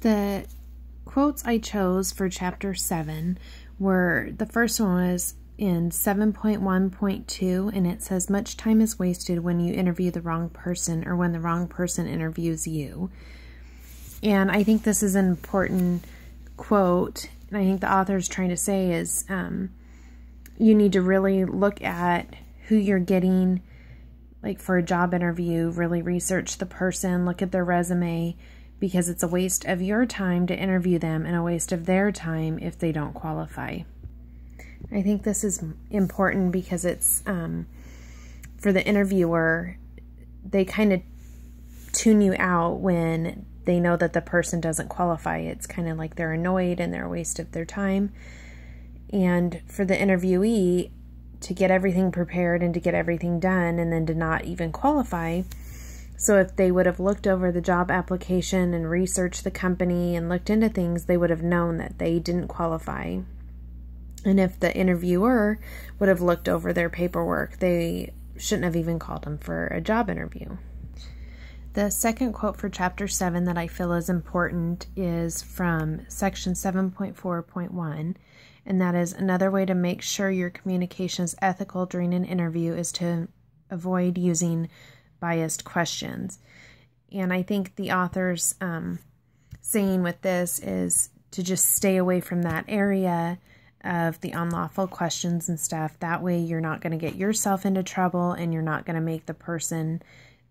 The quotes I chose for Chapter 7 were, the first one was in 7.1.2, and it says, much time is wasted when you interview the wrong person or when the wrong person interviews you. And I think this is an important quote, and I think the author is trying to say is you need to really look at who you're getting, like for a job interview, really research the person, look at their resume, because it's a waste of your time to interview them and a waste of their time if they don't qualify. I think this is important because it's, for the interviewer, they kind of tune you out when they know that the person doesn't qualify. It's kind of like they're annoyed and they're a waste of their time. And for the interviewee, to get everything prepared and to get everything done and then to not even qualify. So if they would have looked over the job application and researched the company and looked into things, they would have known that they didn't qualify. And if the interviewer would have looked over their paperwork, they shouldn't have even called them for a job interview. The second quote for Chapter 7 that I feel is important is from Section 7.4.1, and that is, another way to make sure your communication is ethical during an interview is to avoid using biased questions. And I think the author's saying with this is to just stay away from that area of the unlawful questions and stuff. That way you're not going to get yourself into trouble and you're not going to make the person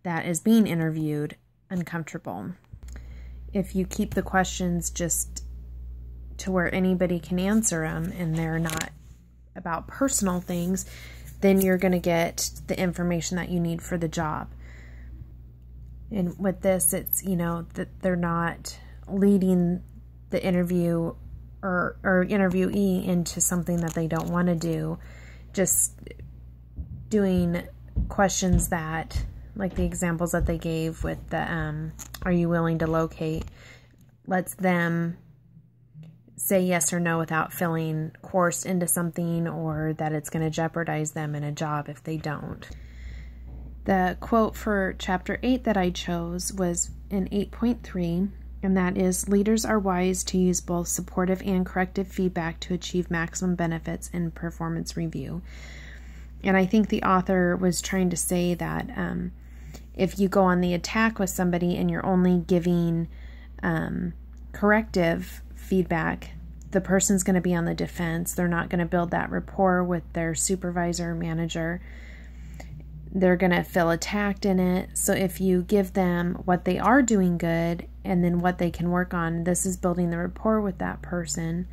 that is being interviewed uncomfortable. If you keep the questions just to where anybody can answer them and they're not about personal things, then you're going to get the information that you need for the job. And with this, it's, you know, that they're not leading the interview or interviewee into something that they don't want to do. Just doing questions that, like the examples that they gave with the, are you willing to locate, lets them say yes or no without feeling coerced into something or that it's going to jeopardize them in a job if they don't. The quote for Chapter 8 that I chose was in 8.3, and that is, leaders are wise to use both supportive and corrective feedback to achieve maximum benefits in performance review. And I think the author was trying to say that if you go on the attack with somebody and you're only giving corrective feedback, the person's going to be on the defense. They're not going to build that rapport with their supervisor or manager. They're going to feel attacked in it. So if you give them what they are doing good and then what they can work on, this is building the rapport with that person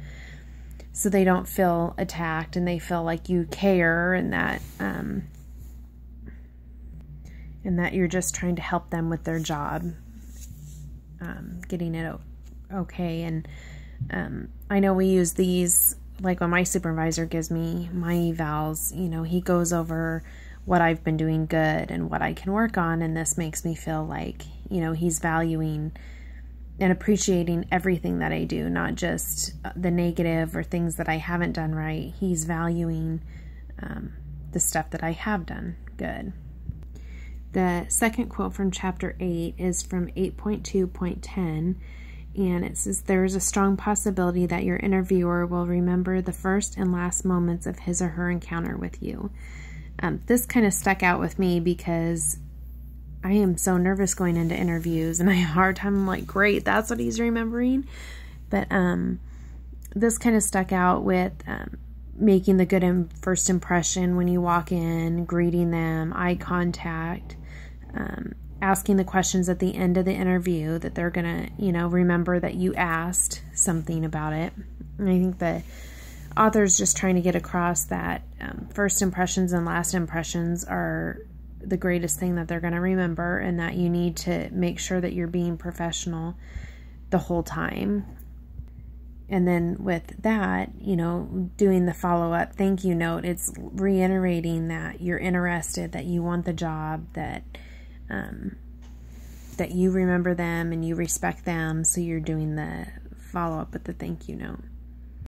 so they don't feel attacked and they feel like you care and that you're just trying to help them with their job, getting it okay. And I know we use these, like when my supervisor gives me my evals, you know, he goes over what I've been doing good and what I can work on, and this makes me feel like, you know, he's valuing and appreciating everything that I do, not just the negative or things that I haven't done right. He's valuing the stuff that I have done good. The second quote from Chapter 8 is from 8.2.10, and it says, there is a strong possibility that your interviewer will remember the first and last moments of his or her encounter with you. This kind of stuck out with me because I am so nervous going into interviews and I have a hard time. I'm like, great, that's what he's remembering. But this kind of stuck out with making the good first impression when you walk in, greeting them, eye contact, asking the questions at the end of the interview that they're going to, you know, remember that you asked something about it. And I think the author's just trying to get across that first impressions and last impressions are the greatest thing that they're going to remember, and that you need to make sure that you're being professional the whole time. And then with that, you know, doing the follow-up thank you note, it's reiterating that you're interested, that you want the job, that you remember them and you respect them, so you're doing the follow-up with the thank you note.